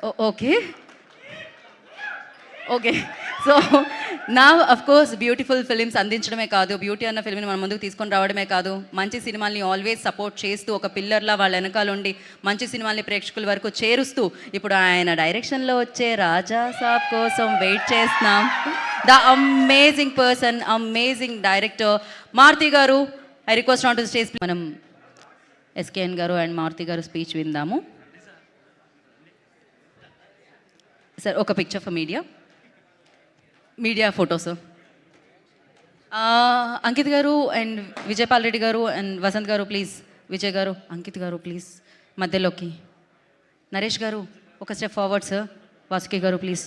Okay. Okay. So నా of course beautiful films అందించడమే కాదు, బ్యూటీ అన్న ఫిల్మ్ని మన ముందుకు తీసుకొని రావడమే కాదు, మంచి సినిమాల్ని ఆల్వేస్ సపోర్ట్ చేస్తూ ఒక పిల్లర్లా వాళ్ళ వెనకాల ఉండి మంచి సినిమాల్ని ప్రేక్షకుల వరకు చేరుస్తూ ఇప్పుడు ఆయన డైరెక్షన్లో వచ్చే రాజా సాబ్ కోసం వెయిట్ చేస్తున్నాం. The amazing person, amazing director Maruthi garu. I request not to stage. మనం SKN garu and Maruthi garu speech విందాము. సార్ ఒక picture for media photos. Ankit garu and Vijaypal Reddy గారు అండ్ వసంత్ గారు ప్లీజ్. విజయ్ గారు, అంకిత్ గారు ప్లీజ్ మధ్యలోకి. నరేష్ గారు ఒక స్టెప్ ఫార్వర్డ్ సార్. వాసుకి గారు ప్లీజ్.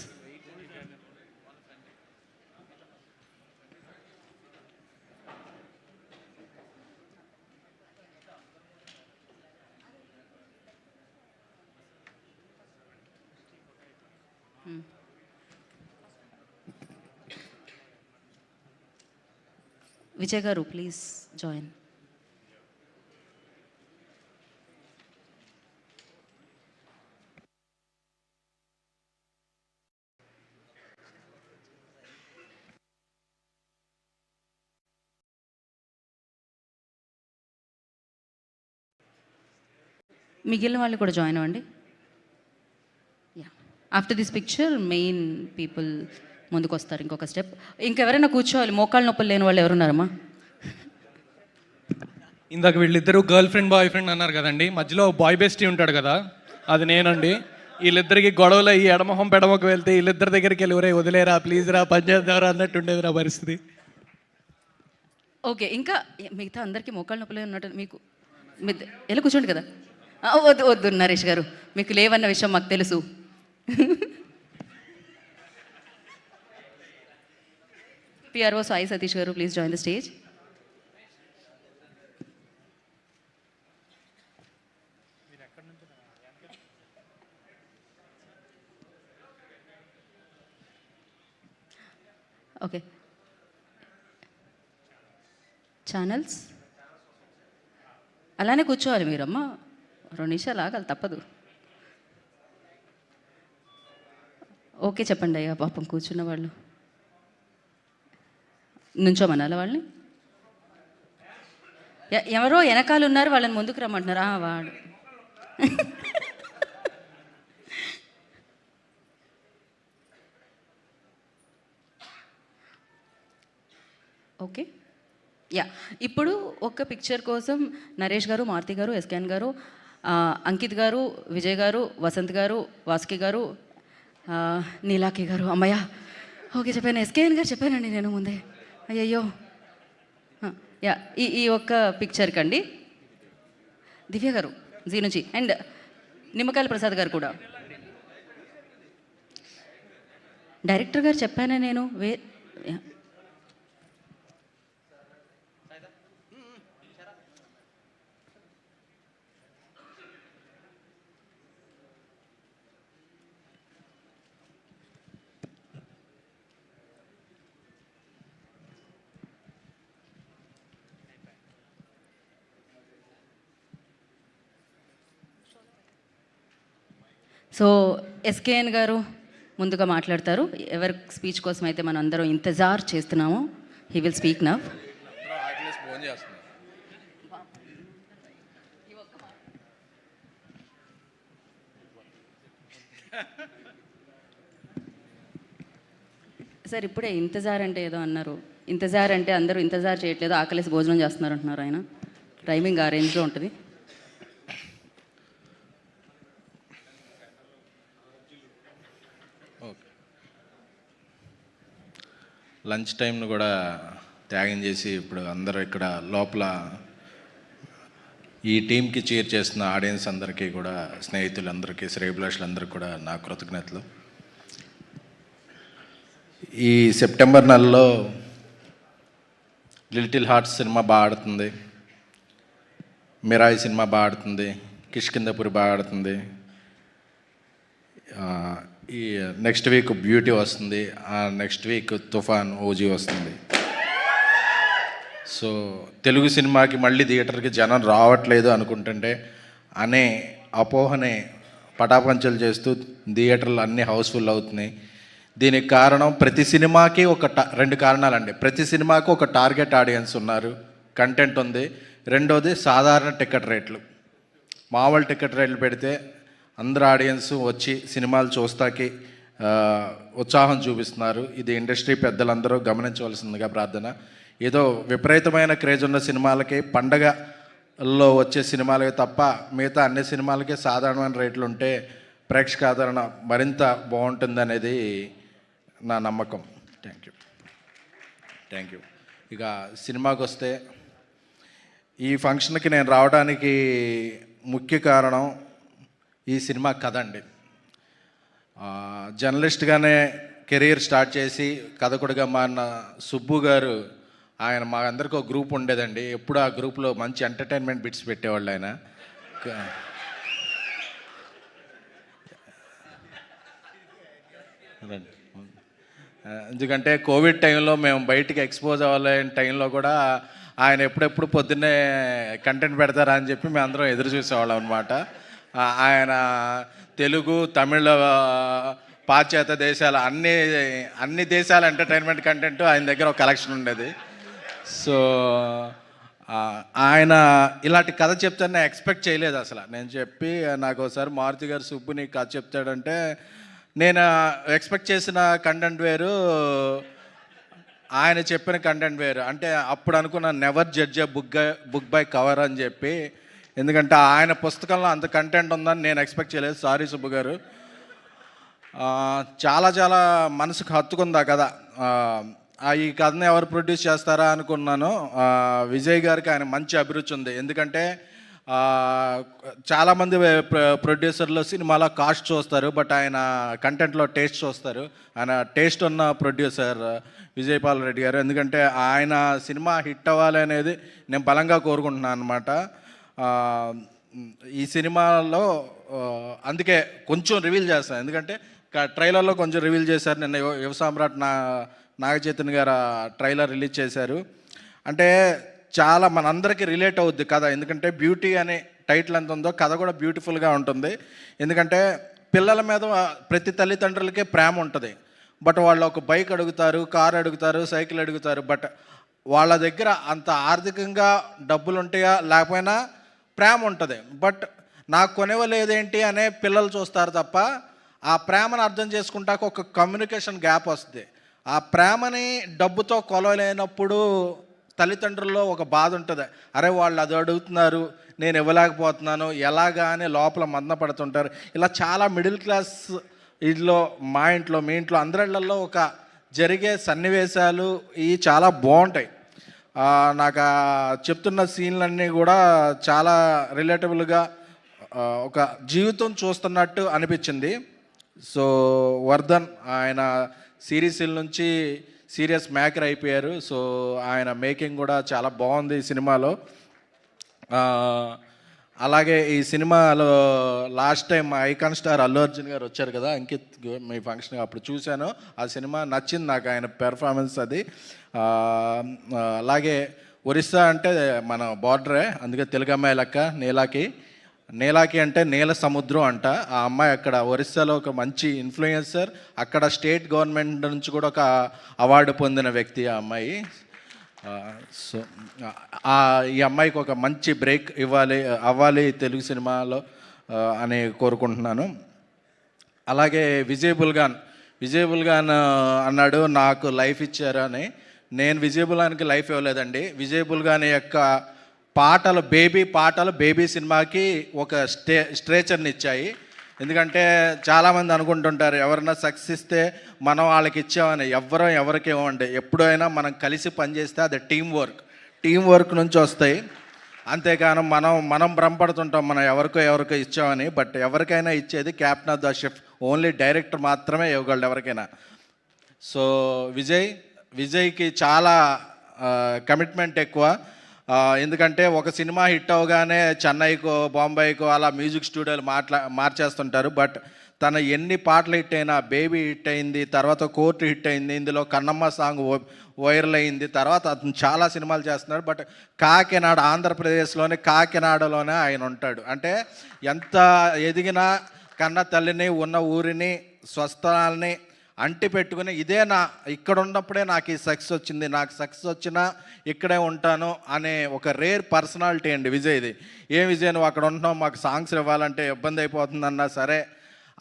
విజయ్ గారు ప్లీజ్ జాయిన్. మిగిలిన వాళ్ళు కూడా జాయిన్ అవ్వండి. Yeah, after this picture main people ముందుకు వస్తారు. ఇంకొక స్టెప్. ఇంకెవరైనా కూర్చోవాలి. మోకాళ్ళ నొప్పులు లేని వాళ్ళు ఎవరున్నారమ్మా? ఇందాక వీళ్ళిద్దరూ గర్ల్ ఫ్రెండ్ బాయ్ ఫ్రెండ్ అన్నారు కదండి, మధ్యలో బాయ్ బెస్టీ ఉంటాడు కదా, అది నేనండి. వీళ్ళిద్దరికి గొడవలు ఈ ఎడమొహం పెడమొక వెళ్తే వీళ్ళిద్దరి దగ్గరికి వెళ్ళి ఒరే వదిలేరా ప్లీజ్ రా పనిచేద్దారా అన్నట్టు ఉండేది నా పరిస్థితి. ఓకే, ఇంకా మిగతా అందరికీ మోకాళ్ళ నొప్పులే ఉన్నట్టు మీకు ఎలా కూర్చోండి కదా. వద్దు వద్దు నరేష్ గారు, మీకు లేవన్న విషయం మాకు తెలుసు. పిఆర్ఓ సాయి సతీష్ గారు please join the stage. Okay, channels అలానే కూర్చోవాలి మీరమ్మా. 2 నిమిషాలు ఆగాలి, తప్పదు. ఓకే చెప్పండి అయ్యా. పాపం కూర్చున్న వాళ్ళు నుంచోమనాలి వాళ్ళని. ఎవరో వెనకాల ఉన్నారు, వాళ్ళని ముందుకు రమ్మంటున్నారు. వాడు ఓకే. యా, ఇప్పుడు ఒక పిక్చర్ కోసం నరేష్ గారు, మారుతి గారు, ఎస్కేఎన్ గారు, అంకిత్ గారు, విజయ్ గారు, వసంత్ గారు, వాసుకి గారు, నీలాకి గారు. అమ్మయ్య ఓకే చెప్పాను. ఎస్కేఎన్ గారు చెప్పానండి నేను ముందే. అయ్యయ్యో. యా, ఈ ఒక్క పిక్చర్కి అండి దివ్య గారు జీ నుంచి అండ్ నిమ్మకాయల ప్రసాద్ గారు కూడా. డైరెక్టర్ గారు చెప్పానే నేను. సో ఎస్కేఎన్ గారు ముందుగా మాట్లాడతారు. ఎవరి స్పీచ్ కోసం అయితే మనం అందరం ఇంతజార్ చేస్తున్నామో he will speak now. Sir ఇప్పుడే ఇంతజార్ అంటే ఏదో అన్నారు. ఇంతజార్ అంటే అందరూ ఇంతజార్ చేయట్లేదు, ఆకలేసి భోజనం చేస్తున్నారు అంటున్నారు ఆయన. టైమింగ్ ఆ రేంజ్లో ఉంటుంది. లంచ్ టైంను కూడా త్యాగం చేసి ఇప్పుడు అందరూ ఇక్కడ లోపల ఈ టీంకి చీర్ చేస్తున్న ఆడియన్స్ అందరికీ కూడా, స్నేహితులందరికీ, శ్రేయభిలాషులందరికీ కూడా నా కృతజ్ఞతలు. ఈ సెప్టెంబర్ నెలలో లిటిల్ హార్ట్స్ సినిమా బాగా ఆడుతుంది, మిరాయి సినిమా బాగా ఆడుతుంది, కిష్కిందపురి బాగా ఆడుతుంది. ఈ నెక్స్ట్ వీక్ బ్యూటీ వస్తుంది, నెక్స్ట్ వీక్ తుఫాన్ ఓజీ వస్తుంది. సో తెలుగు సినిమాకి మళ్ళీ థియేటర్కి జనం రావట్లేదు అనుకుంటుంటే అనే అపోహనే పటాపంచలు చేస్తూ థియేటర్లు అన్నీ హౌస్ఫుల్ అవుతున్నాయి. దీనికి కారణం ప్రతి సినిమాకి రెండు కారణాలండి. ప్రతి సినిమాకి ఒక టార్గెట్ ఆడియన్స్ ఉన్నారు, కంటెంట్ ఉంది. రెండోది సాధారణ టికెట్ రేట్లు. మామూలు టికెట్ రేట్లు పెడితే అందరు ఆడియన్స్ వచ్చి సినిమాలు చూస్తాకి ఉత్సాహం చూపిస్తున్నారు. ఇది ఇండస్ట్రీ పెద్దలందరూ గమనించవలసిందిగా ప్రార్థన. ఏదో విపరీతమైన క్రేజ్ ఉన్న సినిమాలకి, పండగల్లో వచ్చే సినిమాలకి తప్ప మిగతా అన్ని సినిమాలకి సాధారణమైన రేట్లు ఉంటే ప్రేక్షక ఆదరణ మరింత బాగుంటుంది అనేది నా నమ్మకం. Thank you. ఇక సినిమాకి వస్తే, ఈ ఫంక్షన్కి నేను రావడానికి ముఖ్య కారణం ఈ సినిమా కథ అండి. జర్నలిస్ట్గానే కెరీర్ స్టార్ట్ చేసి కథకుడిగా మారిన సుబ్బు గారు, ఆయన మా అందరికీ ఒక గ్రూప్ ఉండేదండి. ఎప్పుడు ఆ గ్రూప్లో మంచి ఎంటర్టైన్మెంట్ బిట్స్ పెట్టేవాళ్ళు ఆయన. ఎందుకంటే కోవిడ్ టైంలో మేము బయటికి ఎక్స్పోజ్ అవ్వలేని టైంలో కూడా ఆయన ఎప్పుడెప్పుడు పొద్దున్నే కంటెంట్ పెడతారా అని చెప్పి మేము అందరం ఎదురు చూసేవాళ్ళం అనమాట. ఆయన తెలుగు, తమిళ, పాశ్చాత్య దేశాల అన్ని దేశాల ఎంటర్టైన్మెంట్ కంటెంట్ ఆయన దగ్గర ఒక కలెక్షన్ ఉండేది. సో ఆయన ఇలాంటి కథ చెప్తాను నేను ఎక్స్పెక్ట్ చేయలేదు అసలు. నేను చెప్పి నాకు ఒకసారి మారుతి గారు సుబ్బు నీకు కథ చెప్తాడంటే, నేను ఎక్స్పెక్ట్ చేసిన కంటెంట్ వేరు, ఆయన చెప్పిన కంటెంట్ వేరు. అంటే అప్పుడు అనుకున్న never judge book by cover అని చెప్పి, ఎందుకంటే ఆయన పుస్తకంలో అంత కంటెంట్ ఉందని నేను ఎక్స్పెక్ట్ చేయలేదు. సారీ సుబ్బు గారు. చాలా చాలా మనసుకు హత్తుకుంది ఆ కథ. ఈ కథని ఎవరు ప్రొడ్యూస్ చేస్తారా అనుకున్నాను. విజయ్ గారికి ఆయన మంచి అభిరుచి ఉంది. ఎందుకంటే చాలామంది ప్రొడ్యూసర్లు సినిమాలో కాస్ట్ చూస్తారు, బట్ ఆయన కంటెంట్లో టేస్ట్ చూస్తారు. ఆయన టేస్ట్ ఉన్న ప్రొడ్యూసర్ విజయపాల్ రెడ్డి గారు. ఎందుకంటే ఆయన సినిమా హిట్ అవ్వాలి అనేది నేను బలంగా కోరుకుంటున్నాను అనమాట. ఈ సినిమాలో అందుకే కొంచెం రివీల్ చేస్తాను, ఎందుకంటే ట్రైలర్లో కొంచెం రివీల్ చేశారు. నిన్న యువ సామ్రాట్ నాగచైతన్య గారు ట్రైలర్ రిలీజ్ చేశారు. అంటే చాలా మనందరికీ రిలేట్ అవుద్ది కథ. ఎందుకంటే బ్యూటీ అనే టైటిల్ ఎంత ఉందో కథ కూడా బ్యూటిఫుల్గా ఉంటుంది. ఎందుకంటే పిల్లల మీద ప్రతి తల్లిదండ్రులకే ప్రేమ ఉంటుంది, బట్ వాళ్ళు ఒక బైక్ అడుగుతారు, కారు అడుగుతారు, సైకిల్ అడుగుతారు. బట్ వాళ్ళ దగ్గర అంత ఆర్థికంగా డబ్బులు ఉంటాయా లేకపోయినా ప్రేమ ఉంటుంది, బట్ నాకు కొనివ్వలేదేంటి అనే పిల్లలు చూస్తారు తప్ప ఆ ప్రేమను అర్థం చేసుకుంటాక ఒక కమ్యూనికేషన్ గ్యాప్ వస్తుంది. ఆ ప్రేమని డబ్బుతో కొలవలేనప్పుడు తల్లిదండ్రుల్లో ఒక బాధ ఉంటుంది. అరే వాళ్ళు అది అడుగుతున్నారు, నేను ఇవ్వలేకపోతున్నాను ఎలాగా అని లోపల మదనపడుతుంటారు. ఇలా చాలా మిడిల్ క్లాస్ ఇంట్లో, మా ఇంట్లో, మీ ఇంట్లో, అందరిళ్లలో ఒక జరిగే సన్నివేశాలు ఇవి చాలా బాగుంటాయి. నాకు చెప్తున్న సీన్లన్నీ కూడా చాలా రిలేటబుల్గా ఒక జీవితం చూస్తున్నట్టు అనిపించింది. సో వర్ధన్ ఆయన సిరీస్ల నుంచి సీరియస్ మేకర్ అయిపోయారు. సో ఆయన మేకింగ్ కూడా చాలా బాగుంది ఈ సినిమాలో. అలాగే ఈ సినిమాలో last time icon star Allu Arjun గారు వచ్చారు కదా అంకిత్, మీ ఫంక్షన్ అప్పుడు చూశాను. ఆ సినిమా నచ్చింది నాకు, ఆయన పెర్ఫార్మెన్స్ అది. అలాగే ఒరిస్సా అంటే మన బార్డరే, అందుకే తెలుగు అమ్మాయి లెక్క నీలాకి అంటే నీల సముద్రం అంట. ఆ అమ్మాయి అక్కడ ఒరిస్సాలో ఒక మంచి ఇన్ఫ్లుయెన్సర్, అక్కడ స్టేట్ గవర్నమెంట్ నుంచి కూడా ఒక అవార్డు పొందిన వ్యక్తి ఆ అమ్మాయి. సో ఈ అమ్మాయికి ఒక మంచి బ్రేక్ అవ్వాలి తెలుగు సినిమాలో అని కోరుకుంటున్నాను. అలాగే విజయ్ బుల్గాన్ అన్నాడు నాకు లైఫ్ ఇచ్చారు అని. నేను విజయ్ బుల్గాన్కి లైఫ్ ఇవ్వలేదండి. విజయ్ బుల్గాన్ యొక్క పాటలు బేబీ సినిమాకి ఒక స్ట్రేచర్ని ఇచ్చాయి. ఎందుకంటే చాలామంది అనుకుంటుంటారు ఎవరైనా సక్సెస్ ఇస్తే మనం వాళ్ళకి ఇచ్చామని. ఎవరికి ఇవ్వండి, ఎప్పుడైనా మనం కలిసి పనిచేస్తే అది టీం వర్క్ నుంచి వస్తాయి. అంతేకాను మనం భ్రమపడుతుంటాం మనం ఎవరికో ఇచ్చామని. బట్ ఎవరికైనా ఇచ్చేది captain of the ship, only director మాత్రమే ఇవ్వగలడు ఎవరికైనా. సో విజయ్కి చాలా కమిట్మెంట్ ఎక్కువ. ఎందుకంటే ఒక సినిమా హిట్ అవగానే చెన్నైకో బాంబేకో అలా మ్యూజిక్ స్టూడియోలు మార్చేస్తుంటారు. బట్ తన ఎన్ని పాటలు హిట్ అయినా, బేబీ హిట్ అయింది, తర్వాత కోర్టు హిట్ అయింది, ఇందులో కన్నమ్మ సాంగ్ వైరల్ అయింది, తర్వాత అతను చాలా సినిమాలు చేస్తున్నాడు. బట్ ఆంధ్రప్రదేశ్లోనే కాకినాడలోనే ఆయన ఉంటాడు. అంటే ఎంత ఎదిగినా కన్న తల్లిని, ఉన్న ఊరిని, స్వస్థలాన్ని అంటి పెట్టుకుని ఇదే ఇక్కడ ఉన్నప్పుడే నాకు ఈ సక్సెస్ వచ్చింది, నాకు సక్సెస్ వచ్చినా ఇక్కడే ఉంటాను అనే ఒక రేర్ పర్సనాలిటీ అండి విజయ్ది. ఏ విజయ్ నువ్వు అక్కడ ఉంటున్నావు, మాకు సాంగ్స్ ఇవ్వాలంటే ఇబ్బంది అయిపోతుందన్నా సరే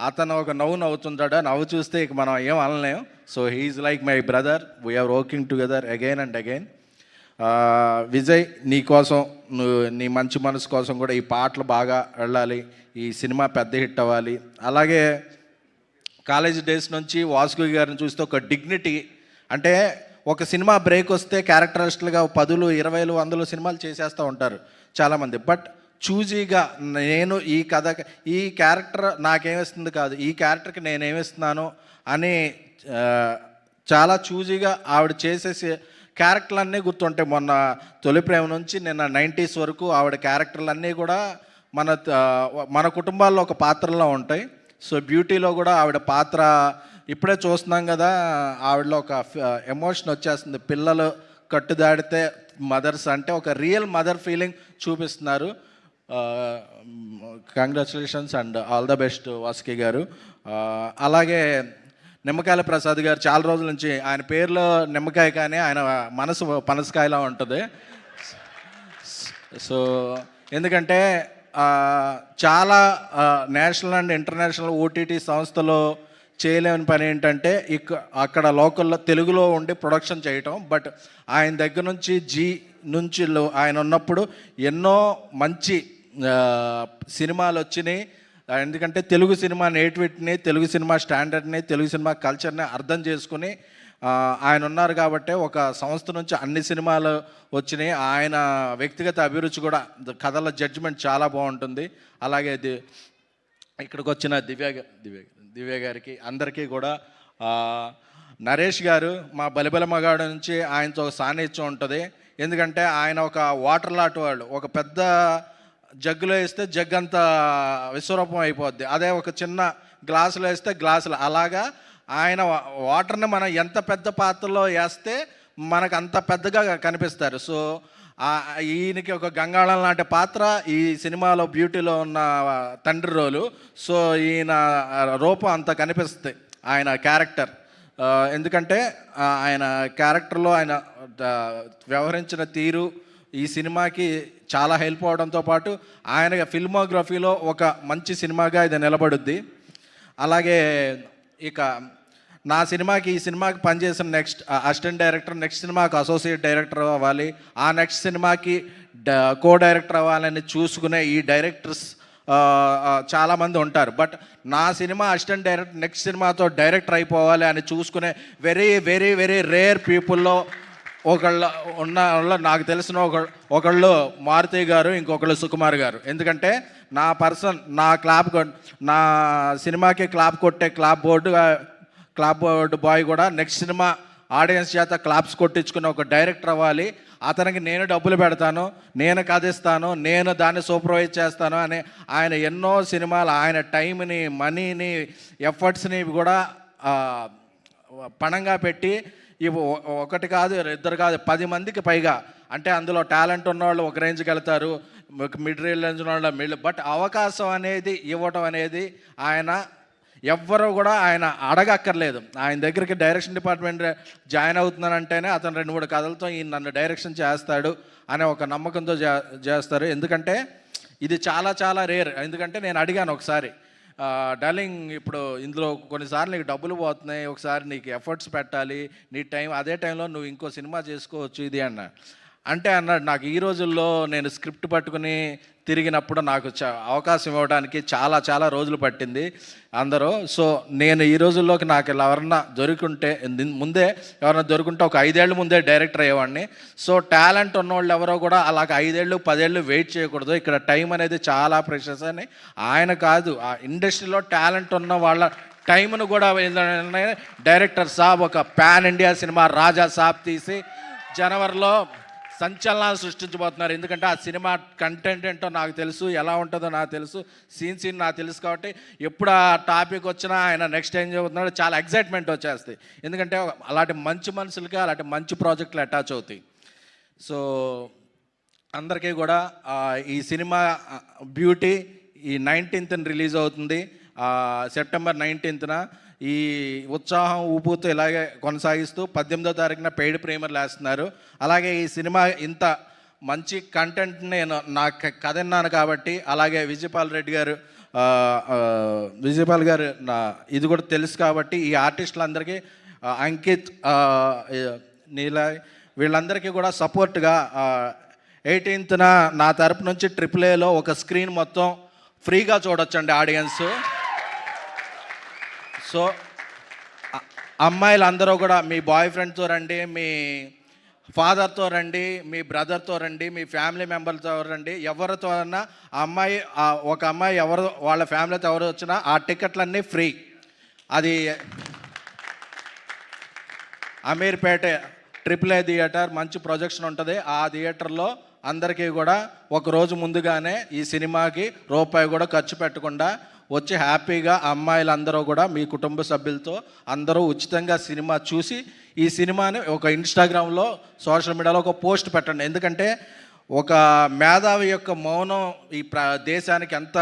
అతను ఒక నవ్వుతాడు. నవ్వు చూస్తే ఇక మనం ఏం అనలేం. So he's like my brother, we're working together again and again. Vijay, నీ కోసం, నీ మంచి మనసు కోసం కూడా ఈ పాటలు బాగా వెళ్ళాలి, ఈ సినిమా పెద్ద హిట్ అవ్వాలి. అలాగే కాలేజ్ డేస్ నుంచి వాసుకి గారిని చూస్తే ఒక డిగ్నిటీ, అంటే ఒక సినిమా బ్రేక్ వస్తే క్యారెక్టరిస్టులుగా 10, 20, 100 సినిమాలు చేసేస్తూ ఉంటారు చాలామంది. బట్ చూజీగా నేను ఈ క్యారెక్టర్ నాకేమిస్తుంది కాదు, ఈ క్యారెక్టర్కి నేనేమిస్తున్నాను అని చాలా చూజీగా ఆవిడ చేసేసి క్యారెక్టర్లన్నీ గుర్తుంటాయి. మొన్న తొలి ప్రేమ నుంచి నిన్న 90s వరకు ఆవిడ క్యారెక్టర్లన్నీ కూడా మన కుటుంబాల్లో ఒక పాత్రలో ఉంటాయి. సో బ్యూటీలో కూడా ఆవిడ పాత్ర ఇప్పుడే చూస్తున్నాం కదా, ఆవిడలో ఒక ఎమోషన్ వచ్చేస్తుంది. పిల్లలు కట్టుదాడితే మదర్స్ అంటే ఒక రియల్ మదర్ ఫీలింగ్ చూపిస్తున్నారు. Congratulations and all the best Vasuki గారు. అలాగే నిమ్మకాయల ప్రసాద్ గారు, చాలా రోజుల నుంచి ఆయన పేరులో నిమ్మకాయ కానీ ఆయన మనసు పనసకాయలా ఉంటుంది. సో ఎందుకంటే చాలా నేషనల్ అండ్ ఇంటర్నేషనల్ ఓటీటీ సంస్థలో చేయలేని పని ఏంటంటే అక్కడ లోకల్లో తెలుగులో ఉండి ప్రొడక్షన్ చేయటం. బట్ ఆయన దగ్గర నుంచి నుంచి ఆయన ఉన్నప్పుడు ఎన్నో మంచి సినిమాలు వచ్చినాయి. ఎందుకంటే తెలుగు సినిమా నేటివిటీని, తెలుగు సినిమా స్టాండర్డ్ని, తెలుగు సినిమా కల్చర్ని అర్థం చేసుకుని ఆయన ఉన్నారు కాబట్టి ఒక సంస్థ నుంచి అన్ని సినిమాలు వచ్చినాయి. ఆయన వ్యక్తిగత అభిరుచి కూడా, కథల జడ్జిమెంట్ చాలా బాగుంటుంది. అలాగే ఇక్కడికి వచ్చిన దివ్య గారికి అందరికీ కూడా, నరేష్ గారు మా బలిబల మగాడు నుంచి ఆయనతో ఒక సాన్నిధ్యం ఉంటుంది. ఎందుకంటే ఆయన ఒక వాటర్ లాంటి వాళ్ళు, ఒక పెద్ద జగ్గులో వేస్తే జగ్ అంతా విశ్వరూపం అయిపోద్ది, అదే ఒక చిన్న గ్లాసులో వేస్తే గ్లాసులు, అలాగా ఆయన వాటర్ని మనం ఎంత పెద్ద పాత్రలో వేస్తే మనకు అంత పెద్దగా కనిపిస్తారు. సో ఈయనకి ఒక గంగాళం లాంటి పాత్ర ఈ సినిమాలో బ్యూటీలో ఉన్న తండ్రి రోలు. సో ఈయన రూపం అంత కనిపిస్తుంది ఆయన క్యారెక్టర్. ఎందుకంటే ఆయన క్యారెక్టర్లో ఆయన వ్యవహరించిన తీరు ఈ సినిమాకి చాలా హెల్ప్ అవడంతో పాటు ఆయన ఫిల్మోగ్రఫీలో ఒక మంచి సినిమాగా ఇది నిలబడుద్ది. అలాగే ఇక ఈ సినిమాకి పనిచేసిన నెక్స్ట్ అసిస్టెంట్ డైరెక్టర్ నెక్స్ట్ సినిమాకి అసోసియేట్ డైరెక్టర్ అవ్వాలి, ఆ నెక్స్ట్ సినిమాకి కో డైరెక్టర్ అవ్వాలని చూసుకునే ఈ డైరెక్టర్స్ చాలామంది ఉంటారు. బట్ నా సినిమా అసిస్టెంట్ డైరెక్టర్ నెక్స్ట్ సినిమాతో డైరెక్టర్ అయిపోవాలి అని చూసుకునే వెరీ వెరీ వెరీ రేర్ పీపుల్లో నాకు తెలిసిన ఒకళ్ళు మారుతి గారు, ఇంకొకళ్ళు సుకుమార్ గారు. ఎందుకంటే నా సినిమాకి క్లాప్ కొట్టే క్లాప్ బోర్డు బాయ్ కూడా నెక్స్ట్ సినిమా ఆడియన్స్ చేత క్లాప్స్ కొట్టించుకున్న ఒక డైరెక్టర్ అవ్వాలి, అతనికి నేను డబ్బులు పెడతాను, నేను కథిస్తాను, నేను దాన్ని సూపర్వైజ్ చేస్తాను అని ఆయన ఎన్నో సినిమాలు ఆయన టైంని, మనీని, ఎఫర్ట్స్ని కూడా పణంగా పెట్టి ఒకటి కాదు, ఇద్దరు కాదు, 10 మందికి పైగా, అంటే అందులో టాలెంట్ ఉన్నవాళ్ళు ఒక రేంజ్కి వెళ్తారు, మిడ్ రేంజ్ ఉన్నవాళ్ళు బట్ అవకాశం అనేది ఇవ్వటం అనేది ఆయన ఎవ్వరూ కూడా ఆయన అడగక్కర్లేదు. ఆయన దగ్గరికి డైరెక్షన్ డిపార్ట్మెంట్ జాయిన్ అవుతున్నానంటేనే అతను 2-3 కథలతో ఈయన నన్ను డైరెక్షన్ చేస్తాడు అనే ఒక నమ్మకంతో చేస్తారు. ఎందుకంటే ఇది చాలా చాలా రేర్. ఎందుకంటే నేను అడిగాను ఒకసారి, డార్లింగ్ ఇప్పుడు ఇందులో కొన్నిసార్లు నీకు డబ్బులు పోతున్నాయి, ఒకసారి నీకు ఎఫర్ట్స్ పెట్టాలి, నీ టైం అదే టైంలో నువ్వు ఇంకో సినిమా చేసుకోవచ్చు ఇది అన్నాడు. నాకు ఈ రోజుల్లో నేను స్క్రిప్ట్ పట్టుకుని తిరిగినప్పుడు నాకు అవకాశం ఇవ్వడానికి చాలా చాలా రోజులు పట్టింది అందరూ. సో నేను ఈ రోజుల్లోకి నాకు ఎవరన్నా దొరుకుంటే ఒక 5 ఏళ్ళ ముందే డైరెక్టర్ అయ్యేవాడిని. సో టాలెంట్ ఉన్నవాళ్ళు ఎవరో కూడా అలాగ 5 ఏళ్ళు 10 ఏళ్ళు వెయిట్ చేయకూడదు. ఇక్కడ టైం అనేది చాలా ప్రెషస్ అని ఆయన కాదు, ఆ ఇండస్ట్రీలో టాలెంట్ ఉన్న వాళ్ళ టైంను కూడా డైరెక్టర్ సాబ్ ఒక పాన్ ఇండియా సినిమా రాజా సాబ్ తీసి జనవరిలో సంచలనాలు సృష్టించబోతున్నారు. ఎందుకంటే ఆ సినిమా కంటెంట్ ఏంటో నాకు తెలుసు, ఎలా ఉంటుందో నాకు తెలుసు, సీన్ నాకు తెలుసు. కాబట్టి ఎప్పుడు ఆ టాపిక్ వచ్చినా ఆయన నెక్స్ట్ ఏం చెబుతున్నాడో చాలా ఎగ్జైట్మెంట్ వచ్చేస్తాయి. ఎందుకంటే అలాంటి మంచి మనుషులకి అలాంటి మంచి ప్రాజెక్టులు అటాచ్ అవుతాయి. సో అందరికీ కూడా ఈ సినిమా బ్యూటీ ఈ 19th రిలీజ్ అవుతుంది. సెప్టెంబర్ 19న ఈ ఉత్సాహం ఊపుతో ఇలాగే కొనసాగిస్తూ 18వ తారీఖున పెయిడ్ ప్రీమియర్లు వేస్తున్నారు. అలాగే ఈ సినిమా ఇంత మంచి కంటెంట్ నేను కథ విన్నాను కాబట్టి, అలాగే విజయపాల్ గారు నా ఇది కూడా తెలుసు కాబట్టి, ఈ ఆర్టిస్టులందరికీ అంకిత్, నీలా వీళ్ళందరికీ కూడా సపోర్ట్గా 18న నా తరపు నుంచి AAAలో ఒక స్క్రీన్ మొత్తం ఫ్రీగా చూడొచ్చండి ఆడియన్స్. సో అమ్మాయిలందరూ కూడా మీ బాయ్ ఫ్రెండ్తో రండి, మీ ఫాదర్తో రండి, మీ బ్రదర్తో రండి, మీ ఫ్యామిలీ మెంబర్తో రండి, ఎవరితో అన్నా ఒక అమ్మాయి ఎవరు వాళ్ళ ఫ్యామిలీతో ఎవరు వచ్చినా ఆ టికెట్లన్నీ ఫ్రీ. అది అమీర్పేట AAA థియేటర్, మంచి ప్రొజెక్షన్ ఉంటుంది. ఆ థియేటర్లో అందరికీ కూడా ఒక రోజు ముందుగానే ఈ సినిమాకి రూపాయి కూడా ఖర్చు పెట్టకుండా వచ్చి హ్యాపీగా అమ్మాయిలందరూ కూడా మీ కుటుంబ సభ్యులతో అందరూ ఉచితంగా సినిమా చూసి ఈ సినిమాని ఒక ఇన్స్టాగ్రామ్లో, సోషల్ మీడియాలో ఒక పోస్ట్ పెట్టండి. ఎందుకంటే ఒక మేధావి యొక్క మౌనం ఈ దేశానికి ఎంత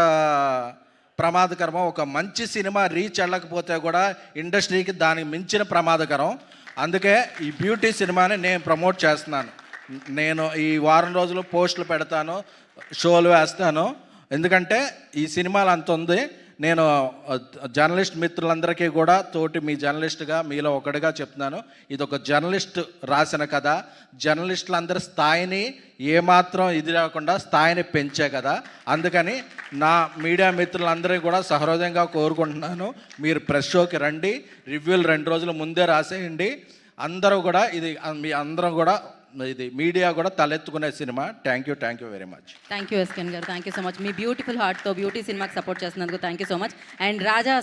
ప్రమాదకరమో, ఒక మంచి సినిమా రీచ్ వెళ్ళకపోతే కూడా ఇండస్ట్రీకి దానికి మించిన ప్రమాదకరం. అందుకే ఈ బ్యూటీ సినిమాని నేను ప్రమోట్ చేస్తున్నాను. నేను ఈ వారం రోజులు పోస్టులు పెడతాను, షోలు వేస్తాను. ఎందుకంటే ఈ సినిమాలు అంత ఉంది. నేను జర్నలిస్ట్ మిత్రులందరికీ కూడా మీ జర్నలిస్ట్గా మీలో ఒకటిగా చెప్తున్నాను, ఇది ఒక జర్నలిస్ట్ రాసిన కథ. జర్నలిస్టులందరి స్థాయిని ఏమాత్రం ఇది లేకుండా స్థాయిని పెంచే కదా. అందుకని నా మీడియా మిత్రులందరినీ కూడా సహృదయంగా కోరుకుంటున్నాను, మీరు ప్రెస్ షోకి రండి, రివ్యూలు 2 రోజుల ముందే రాసేయండి. అందరూ కూడా మీ అందరం కూడా ఇది మీడియా కూడా తలెత్తుకునే cinema. Thank you very much. Thank you SKN garu, thank you so much. మీ బ్యూటిఫుల్ హార్ట్తో బ్యూటీ సినిమాకి సపోర్ట్ చేస్తున్నందుకు thank you so much. And Raja